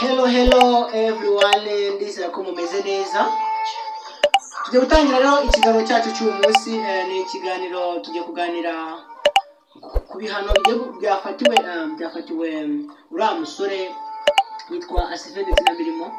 Hello everyone, ndizera ko mumeze neza. Tugiye gutangira rero ikiganiro cyacu cy'uyu munsi. Ni ikiganiro tugiye kuganira ku bihano byafatiwe uriya musore witwa Asive ndetse na Mirimo.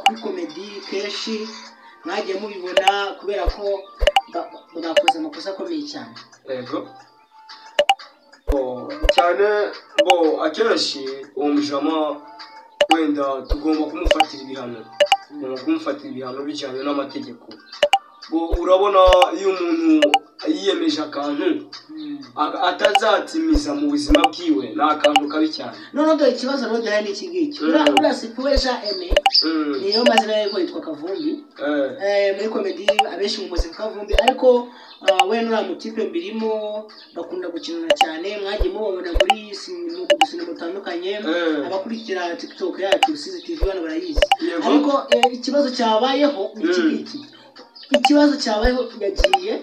Kuri komedi kenshi mwagiye mubibona kubera ko bakoze amakosa akomeye cyane. Yego cyane akenshi uwo mujama wenda tugomba kumufatira ibihano bijyanye n'amategeko. Urabona iyo umuntu yiyemeje akantu atazatimiza mu buzima bwiwe ni akantu kabi cyane. None dore ikibazo rero gihari ni iki ngiki. Uriya Sifuweja Aime niyo mazina ye yitwa Kavumbi. Muri komedi abenshi mu muzika Kavumbi, ariko we n'uriya mutipe Mirimo bakunda gukinana cyane. Mwagiye mubabona muri sinema mutandukanye, abakurikira TikTok yacu Rusizi TV bana barayizi. Ariko ikibazo cyabayeho ni iki ngiki. Ikibazo cyabayeho yagiye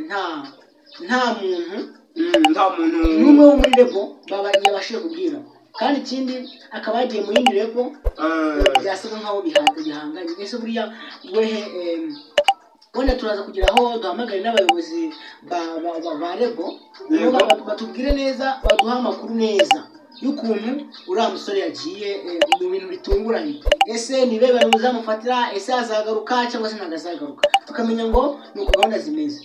nta muntu n'umwe wo muri Rebo yabashije kubwira, kandi ikindi akaba yagiye mu yindi Rebo byasaga nkaho bihanganye. Ese buriya wehe wenda turaza kugira aho duhamagare n'abayobozi ba Rebo batubwire neza, baduha amakuru neza y'ukuntu uriya musore yagiye mu bintu bitunguranye. Ese ni bebe bazamufatira, ese azagaruka cyangwa se ntazagaruka, tukamenya ngo ni uko gahunda zimeze.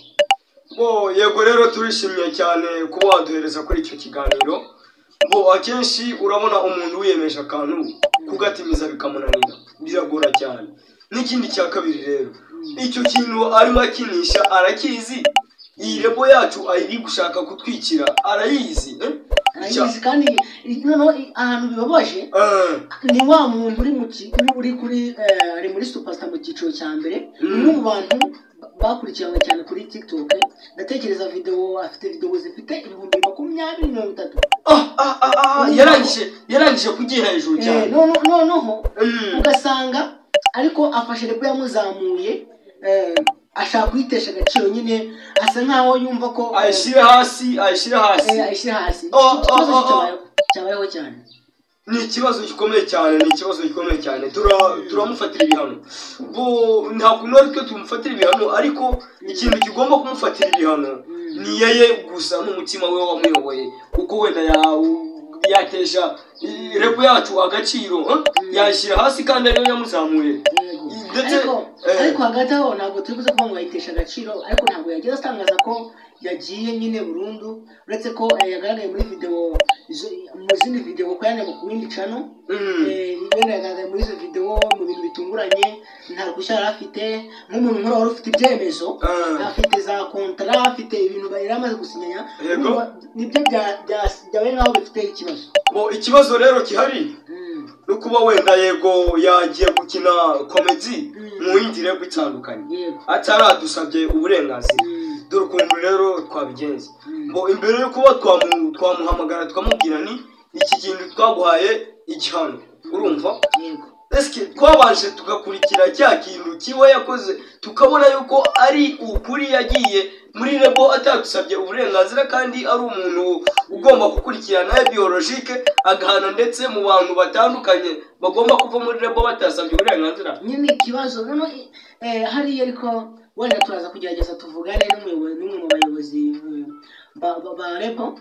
Yego rero turishimye cyane kuba waduhereza kuri icyo kiganiro. Akenshi urabona umuntu wiyemeje akantu kugatimiza bikamunanira, biragora cyane. N'ikindi cya kabiri rero, icyo kintu arimo akinisha arakizi. Iyi Rebo yacu ari gushaka kutwikira arayizi. Kandi ahantu bibabaje ni wa muntu ari muri Superstar mu cyiciro cya mbere. Umwe mu bantu bakurikiranwe cyane kuri TikTok. Ndatekereza afite video zifite 20,030. yarangije kugira hejuru cyane. Noneho ugasanga ariko afashe Rebo yamuzamuye, ashaka kuyitesha agaciro nyine, asa nkaho yumva ko ayishyire hasi. Cyabayeho cyane. Ni ikibazo gikomeye cyane. Turamufatira ibihano. Ntabwo nari tumufatira ibihano, ariko ikintu kigomba kumufatira ibihano ni yeye gusa n'umutima we wamuyoboye, kuko wenda yatesha Rebo yacu agaciro, yashyira hasi kandi ariyo yamuzamuye. Ariko hagati aho ntabwo turi kuza kuvuga ngo yayitesha agaciro, ariko ntabwo yageze atangaza ko yagiye nyine burundu, uretse ko yagaragaye muri video, mu zindi video ko yane ku yindi channel. Yagaragaye muri izo video mu bintu bitunguranye, nta ruhushya afite nk'umuntu nkora wari ufite ibyemezo, afite za contrat, afite ibintu bayiramaze gusinyanya. Nibyo byawe nkaho bifite ikibazo. Ikibazo rero kihari no kuba wenda yego yagiye gukina komedi mu yindi Rebo itandukanye, ataradusabye uburenganzira. Dore ukuntu rero twabigenza. Imbere yo kuba twamuhamagara tukamubwira ni iki kintu twaguhaye igihano, urumva? Eske twabanje tugakurikira cya kintu kiwe yakoze, tukabona yuko ari ukuri yagiye muri Rebo atadusabye uburenganzira, kandi ari umuntu ugomba gukurikirana biologique agahana, ndetse mu bantu batandukanye bagomba kuva muri Rebo batasabye uburenganzira. Nyine ikibazo none hariya, ariko wenda turaza kugerageza tuvugane n'umwe mu bayobozi ba Rebo,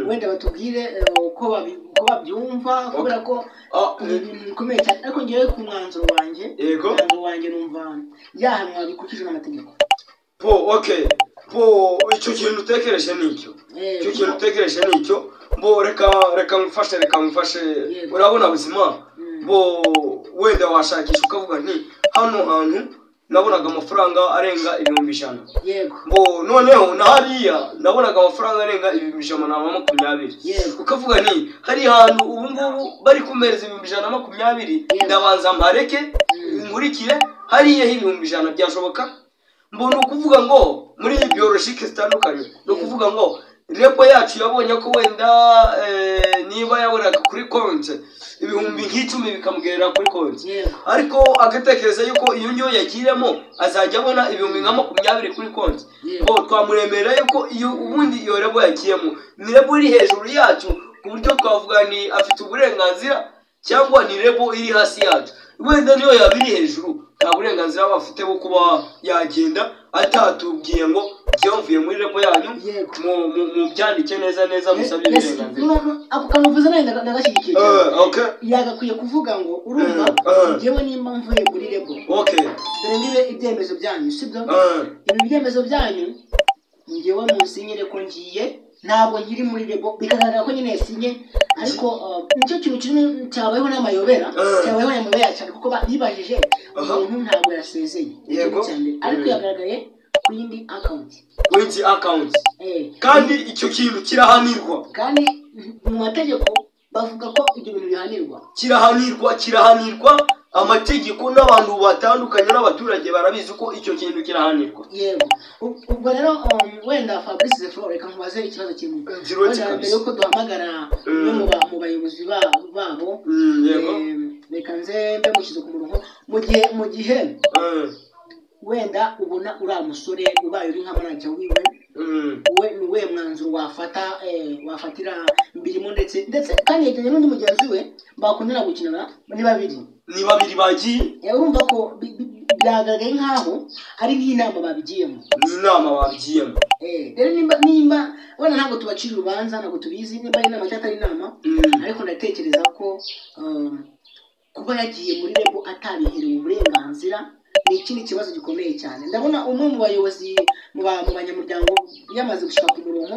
wenda batubwire ko babyumva, kubera ko ibintu bikomeye cyane. Ariko ngewe ku mwanzuro wanjye numva yahanwa bikurikije n'amategeko. Icyo kintu utekereje nicyo. Reka ngufashe. Urabona buzima, wenda washakisha ukavuga nti hano hantu nabonaga amafaranga arenga 100,000. Noneho na hariya nabonaga amafaranga arenga 120. Ukavuga ni hari hantu ubu ngubu bari kumereza 120, ndabanza mpareke nkurikire hariya 100,000 byashoboka. Ukuvuga ngo muri biologique zitandukanye, no kuvuga ngo rebo yacu yabonye ko wenda niba yabonaga kuri konti ibihumbi nk'icumi bikamugera kuri konti ariko agatekereza yuko iyo ngiyo yagiyemo azajya abona ibihumbi nka 20 kuri konti bo twamuremera yuko iyo ubundi iyo rebo yagiyemo ni rebo iri hejuru yacu ku buryo twavuga ni afite uburenganzira cyangwa ni rebo iri hasi yacu wenda niyo yabiri hejuru nta burenganzira bafite bwo kuba yagenda atatubwiye ngo byumviye muri rebo yanyu mu byandike neza musabye uburenganzira ako kamuvuze nayo ndagashyigikiye yagakwiye kuvuga ngo urumva ngewe nimba mvuye muri rebo dore ngibe ibyemezo byanyu sibyo ibi byemezo byanyu ngewe munsinyire ko ngiye ntabwo nkiri muri rebo bikagaragara ko nyine yasinye ariko nicyo kintu kimwe cyabayeho n'amayobera cyane kuko bibajije umuntu ntabwo yasezeye ariko yagaragaye ku yindi account kandi icyo kintu kirahanirwa kandi mu mategeko bavuga ko ibyo bintu bihanirwa kirahanirwa amategeko n'abantu batandukanye n'abaturage barabizi ko icyo kintu kirahanirwa yego ubwo rero wenda Fabrice Zefro reka nkubaze ikibazo kimwe mbere yuko duhamagara mu bayobozi babo reka nze mbe mushyize ku murongo mu gihe wenda ubona uriya musore ubaye uri nka manager wiwe we mwanzuro wafatira mbirimo ndetse kandi yajyanye n'undi mugenzi we bakundana gukinana ni babiri bagiye urumva ko byagaragaye nkaho ari nk'inama babigiyemo rero nimba wenda ntabwo tubacira urubanza ntabwo tubizi nimba ari inama cyangwa atari inama ariko ndatekereza ko kuba yagiye muri rebo atabiherewe uburenganzira ni ikindi kibazo gikomeye cyane ndabona umwe mu bayobozi mu banyamuryango yamaze gushika ku murongo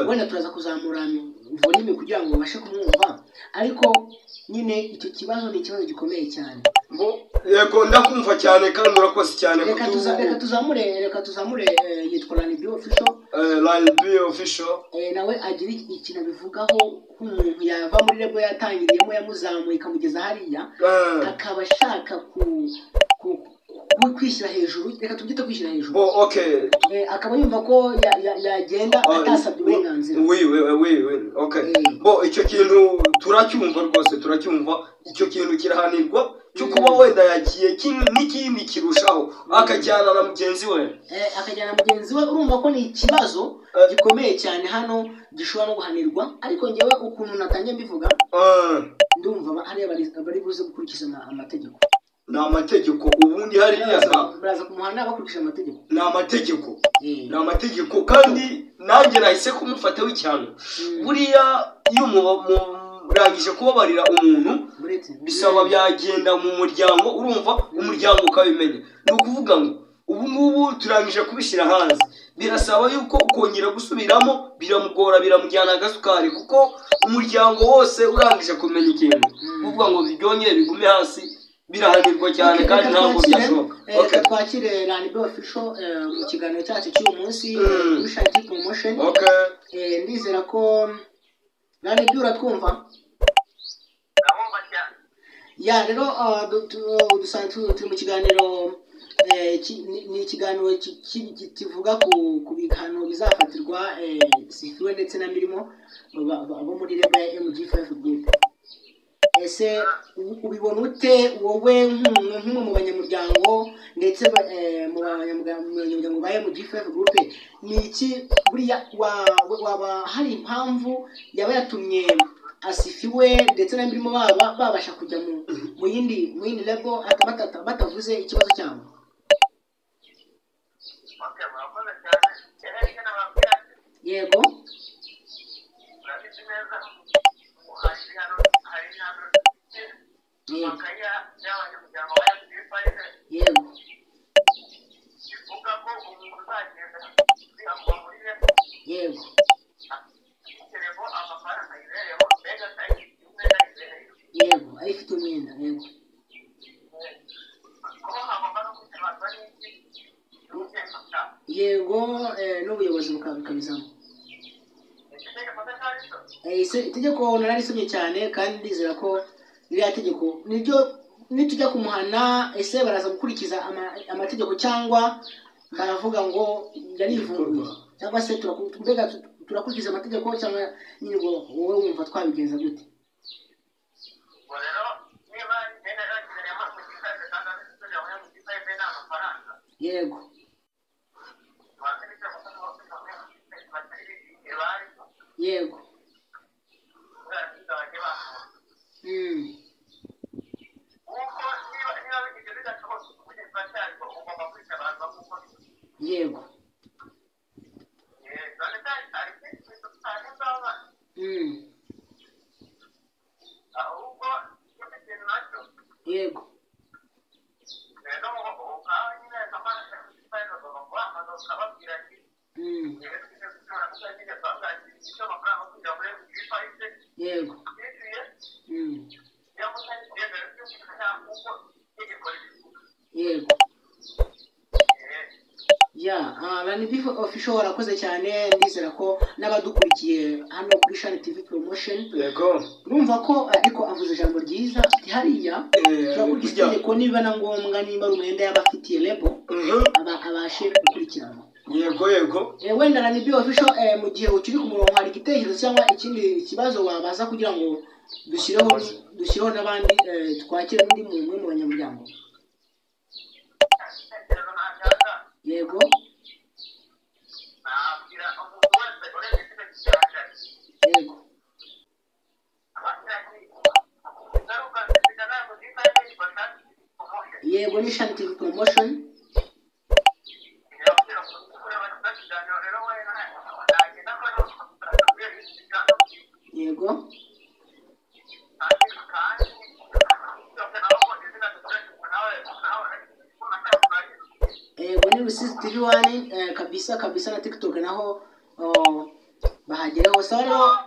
wenda turaza kuzamura volume kugira ngo babashe kumwumva ariko nyine icyo kibazo ni ikibazo gikomeye cyane yego ndakumva cyane kandi urakoze cyane reka tuzamure yitwa Line B official nawe agira ikintu abivugaho nk'umuntu yava muri rebo yatangiriyemo yamuzamuye ikamugeza hariya akaba ashaka kwishyira hejuru reka tubyite kwishyira hejuru akaba yumva ko yagenda atasabye uburenganzira icyo kintu turacyumva rwose icyo kintu kirahanirwa cyo kuba wenda yagiye n'ikindi kirushaho akajyana na mugenzi we urumva ko ni ikibazo gikomeye cyane hano gishobora no guhanirwa ariko ngewe ukuntu natangiye mbivuga ndumva hariya bari buze gukurikiza amategeko ni amategeko ubundi hariya baraza kumuhana bakurikije amategeko ni amategeko kandi nanjye nahise kumufataho icyano buriya iyo murangije kubabarira umuntu bisaba byagenda mu muryango urumva umuryango ukabimenya ni ukuvuga ngo ubu ngubu turangije kubishyira hanze birasaba yuko ukongera gusubiramo biramugora biramujyana agasukari kuko umuryango wose urangije kumenya ikintu kuvuga ngo byongere bigume hasi birahanirwa cyane kandi ntabwo byashoboka twakire Line B official mu kiganiro cyacu cy'uyu munsi kuri Shaki Promotion ndizera ko Line B uratwumva rero dusanzwe turi mu kiganiro ni ikiganiro kivuga ku bihano bizafatirwa Sifiwe ndetse na Mirimo abo muri rebo ya MG5 Group ese ubibona ute wowe nk'umwe mu banyamuryango ndetse mu banyamuryango ba MG5 Group ni iki buriya waba hari impamvu yaba yatumye Asifiwe ndetse na Mirimo babasha kujya mu yindi rebo batavuze ikibazo cyabo yego yego ayifite umwenda yego n'ubuyobozi bukabizamo itegeko nararisomye cyane kandi ndizera ko iriya tegeko niryo nitujya kumuhana ese baraza gukurikiza amategeko cyangwa baravuga ngo yarivumbuye cyangwa se turakurikiza amategeko cyangwa nyine ngo wowe wumva twabigenza gute? Yego. Yego. Yego. Yego. Yego. Yego. RNB official warakoze cyane, ndizera ko n'abadukurikiye hano kuri Shani TV Promotion. Yego. Urumva ko ariko avuze ijambo ryiza hariya turakurikiza itegeko niba na ngombwa nimba rumwenda y'abafitiye label abashe gukurikirana. Yego yego. Wenda RNB official mu gihe ukiri ku murongo hari igitekerezo cyangwa ikindi kibazo wabaza kugira ngo dushyireho n'abandi twakire n'undi muntu mu banyamuryango. Yego. Yego. Yego ni Shani TV Promotion. Yego. Yego ni Rusizi TV1 kabisa na TikTok naho bahageraho sawa rero.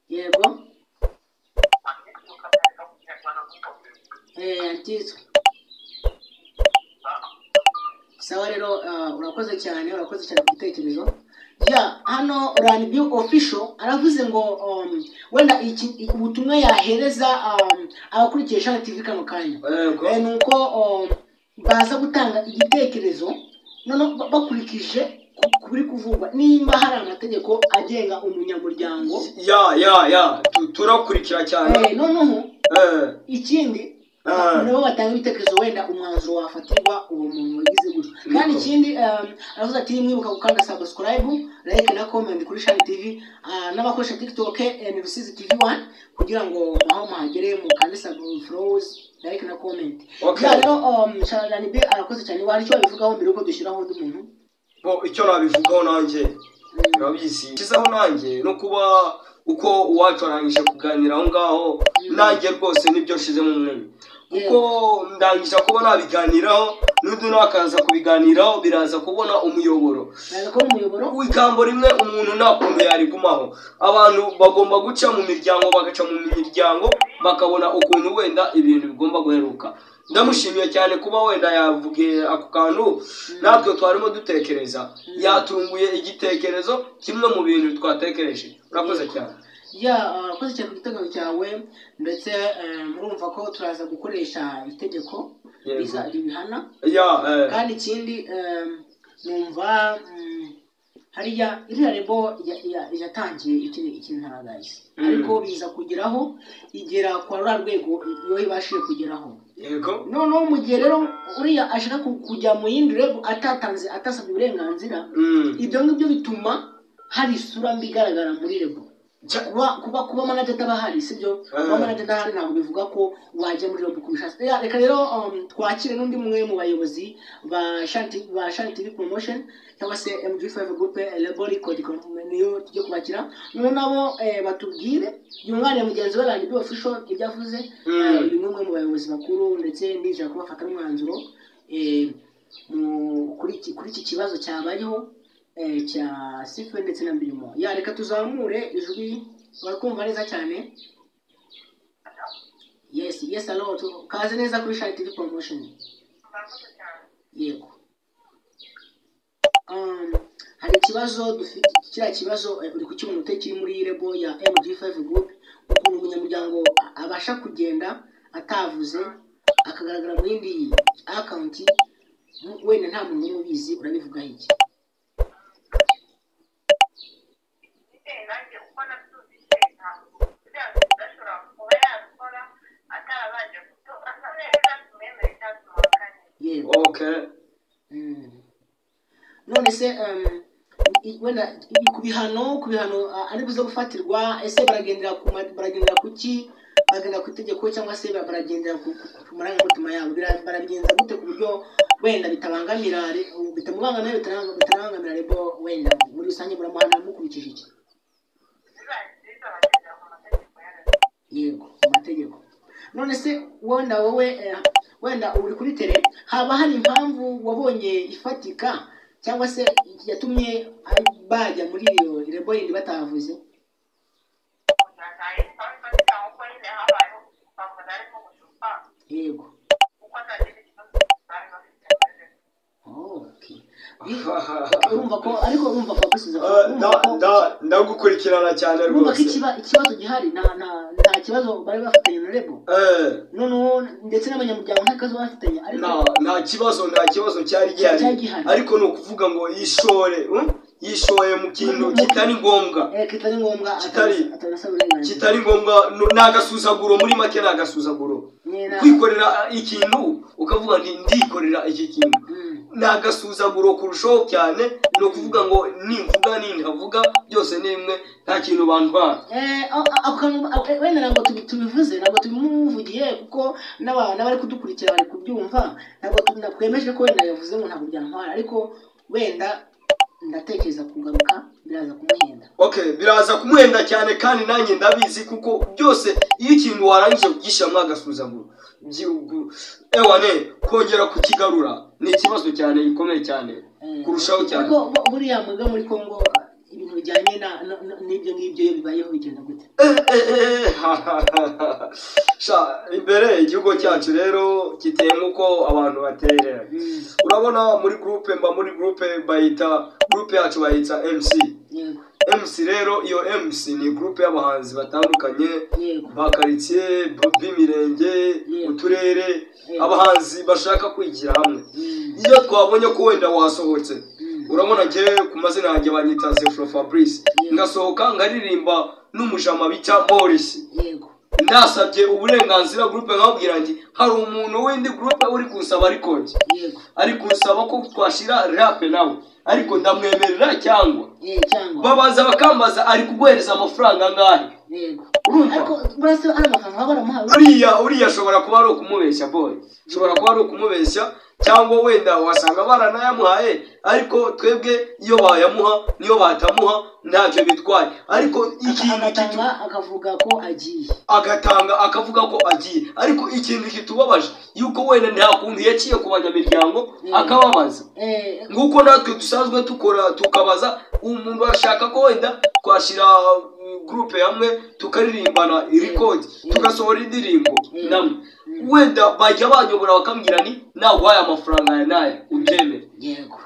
Yego. Antitwa. Sawa rero urakoze cyane ku gitekerezo. Hano RNB official aravuze ngo wenda ubutumwa yahereza abakurikiye Shani TV kano kanya nuko baza gutanga igitekerezo none bakurikije kubiri kuvugwa nimba hari amategeko agenga umunyamuryango. Turakurikira cyane. Noneho ikindi nabo batanga ibitekerezo wenda umwanzuro wafatirwa uwo muntu wagize gutyo. Kandi ikindi aravuze ati mwibuka gukanda subscribe, like na comment kuri Shani TV n'abakoresha TikTok Rusizi TV1 kugira ngo aho mahagere mu kandi follows, like na comment. Rero RNB arakoze cyane, wari cyo bivugaho mbere uko dushyiraho undi muntu. Icyo nabivugaho nanjye urabizi kizaho nanjye no kuba uko uwacu arangije kuganira aho ngaho nanjye rwose nibyo shize mu mwene kuko ndangisha kuba nabiganiraho n'undi nakaza kubiganiraho biraza kubona umuyoboro w'ikambo rimwe umuntu nakunde yarigumaho. Abantu bagomba guca mu miryango bagaca mu miryango bakabona ukuntu wenda ibintu bigomba guheruka. Ndamushimiye cyane kuba wenda yavugiye ako kantu natwe twarimo dutekereza, yatunguye igitekerezo kimwe mu bintu twatekereje. Urakoze cyane. Urakoze cyane ku gitekerezo cyawe, ndetse murumva ko turaza gukoresha itegeko ribihana. Kandi ikindi numva hariya iriya rebo yatangiye ikintu ntagazi ariko biza kugeraho igera kwa rwa rwego iyo ibashije kugeraho. Yego. Noneho mu gihe rero uriya ashaka kujya mu yindi rebo atasabye uburenganzira, ibyo ngibyo bituma hari isura mbi igaragara muri rebo. Kuba manager atabahari sibyo, kuba manager adahari ntabwo bivuga ko wajya muri rebo kubishaka. Reka rero twakire n'undi mwe mu bayobozi ba Shani TV Promotion cyangwa se MG5 Group Label Code niyo tujye kubakira. None nabo batubwire umwana mugenzi we RNB official ibyavuze, bimwe mu bayobozi bakuru ndetse ndizera ko bafata umwanzuro kuri iki kibazo cyabayeho cya Sife ndetse na Mbirimo. Reka tuzamure ijwi barakumva neza cyane. Yes hello, kaze neza kuri Shani TV Promotion. Yego. Hari ikibazo dufite, kiriya kibazo uri kukibona utekiri muri rebo ya MG5 Group, ukuntu umunyamuryango abasha kugenda atavuze akagaragara mu yindi account wenda nta muntu ubizi urabivuga iki? Okay. None se wenda ku bihano ari buze gufatirwa ese baragendera kuki bagenda ku itegeko cyangwa se baragendera ku marangamutima yabo barabigenza gute ku buryo wenda bitabangamira rebo wenda muri rusange muramuhana mukurikije iki? Yego amategeko. None se wenda wowe wenda uri kuri tele haba hari impamvu wabonye ifatika cyangwa se yatumye bajya muri iyo rebo yindi batavuze? Yego. Urumva ko ariko urumva Fabrice ndagukurikirana cyane rwose. Urumva ko ikibazo gihari nta kibazo bari bafitanye na rebo. Noneho ndetse n'abanyamuryango nta kibazo bafitanye ariko nta kibazo cyari gihari ariko no kuvuga ngo yishoye mu kintu kitari ngombwa kitari ngombwa nagasuzaguro muri make nagasuzaguro kwikorera ikintu ukavuga nti ndikorera iki kintu nagasuzaguro kurushaho cyane no kuvuga ngo nimvuga nintavuga byose nimwe nta kintu bantwara wenda ntabwo tubivuze ntabwo tubimuvugiye kuko n'abari kudukurikira bari kubyumva ntabwo twemeje ko wenda yavuze ngo ntabwo byantwara ariko wenda ndatekereza kugaruka biraza kumuhenda. Okay, biraza kumuhenda cyane kandi nanjye ndabizi kuko byose iyo ikintu warangije kugishyira mwagasuzaguro ewane kongera kukigarura ni ikibazo cyane gikomeye cyane kurushaho cyane. Ariko buriya mwebwe muri Kongo ibintu bijyanye n'ibyo ngibyo bibayeho bigenda gute? Imbere igihugu cyacu rero kiteye nk'uko abantu baterera. Urabona muri groupe bayita groupe yacu bayita MC. MC rero iyo MC ni groupe y'abahanzi batandukanye ba quartier b'imirenge uturere abahanzi bashaka kwigira hamwe. Iyo twabonye ko wenda wasohotse urabona nge ku mazina yanjye banyita Zefro Fabrice ngasohoka ngaririmba n'umujama bita Maurice. Nasabye uburenganzira groupe nkabwira nti hari umuntu windi groupe uri kunsaba record ari kunsaba ko twashira rap nawe ariko ndamwemerera cyangwa babaza bakambaza ari kuguhereza amafaranga ngahe. Ariko burase ari amafaranga baramuhaye uriya ashobora kuba ari ukumubeshya boy ashobora kuba ari ukumubeshya cyangwa wenda wasanga baranayamuhaye ariko twebwe iyo bayamuha niyo batamuha ntacyo bitwaye ariko ikintu akavuga ko agiye akavuga ko agiye ariko ikintu kitubabaje yuko wenda nta kuntu yaciye ku banyamiryango akababaza nguko natwe dusanzwe tukora tukabaza umuntu ashaka ko wenda twashira groupe hamwe tukaririmbana record tugasohora indirimbo namwe wenda bajya banyobora bakambwira ni nawaye amafaranga ya naye ubyemere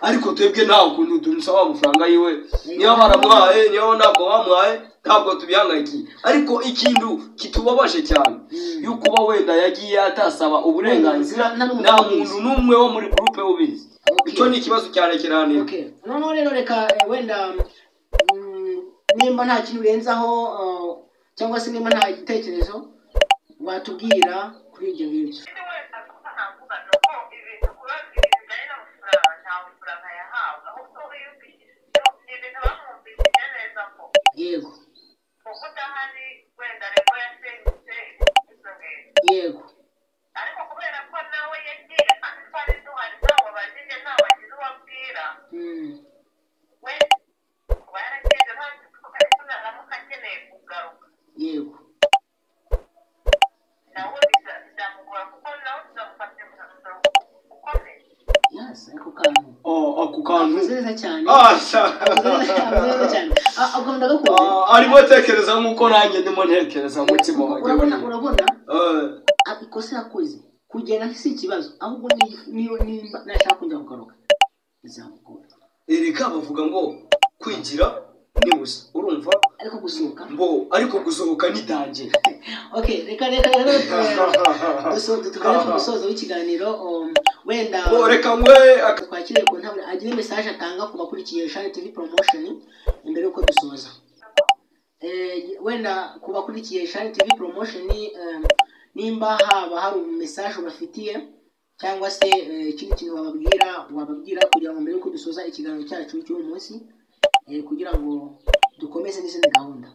ariko twebwe nta kuntu dunsaba amafaranga yiwe niyo baramuhaye niyo ntabwo bamuhaye ntabwo tubihangayikiye ariko ikintu kitubabaje cyane yuko wenda yagiye atasaba uburenganzira nta muntu n'umwe wo muri groupe ubizi. Icyo ni ikibazo cyane kiranira. Noneho rero reka wenda nimba nta kintu urenzaho cyangwa se nimba nta gitekerezo watubwira kuri ibyo ngibyo. Yego. Yego. Ariko kubera ko nawe yagiye kandi twari duhari nawe bagiye nawe bagize ubabwira we barageze hanze kuko naramuka akeneye kugaruka. Yego. Nawe bizamugora kuko nawe tuzamufashe ukomeye. Yes, ako kantu. Ako kantu. Nziza cyane. Nziza cyane. Agomba gukora. Arimo tekereza nkuko nanjye ndimo ntekereza mutima wanjye. Urabona? Ikosa yakoze kugenda si ikibazo ahubwo niyo nashaka kujya kugaruka bizamugora. Ereka bavuga ngo kwigira ni busa urumva ariko gusohoka bo ariko gusohoka ni danje. Okay, reka rero tugane ku musozo w'ikiganiro wenda reka ngwe twakiriye ku ntabwe agira message atanga ku bakurikiye Shine TV promotion imbere yuko dusoza. Wenda ku bakurikiye Shine TV promotion nimba haba hari message ubafitiye cyangwa se ikindi kintu wababwira kugira ngo mbere yuko dusoza ikiganiro cyacu cy'uyu munsi kugira ngo dukomeze n'izindi gahunda.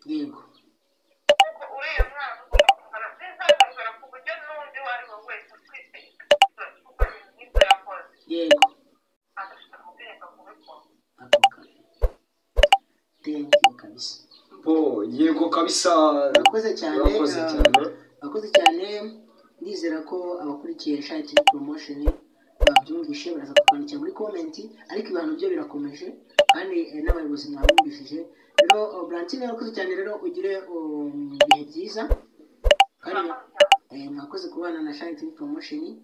Yego. Yego. Thank you kabisa. Yego kabisa. Akoze cyane. Ndizera ko abakurikiye Shine TV promotion babyumvishe baraza kwandikira muri comment ariko ibintu byo birakomeje kandi n'abayobozi mwabumvishije. Rero Brantine yakoze cyane rero ugire ibihe byiza kandi mwakoze kubana na Shine TV promotion.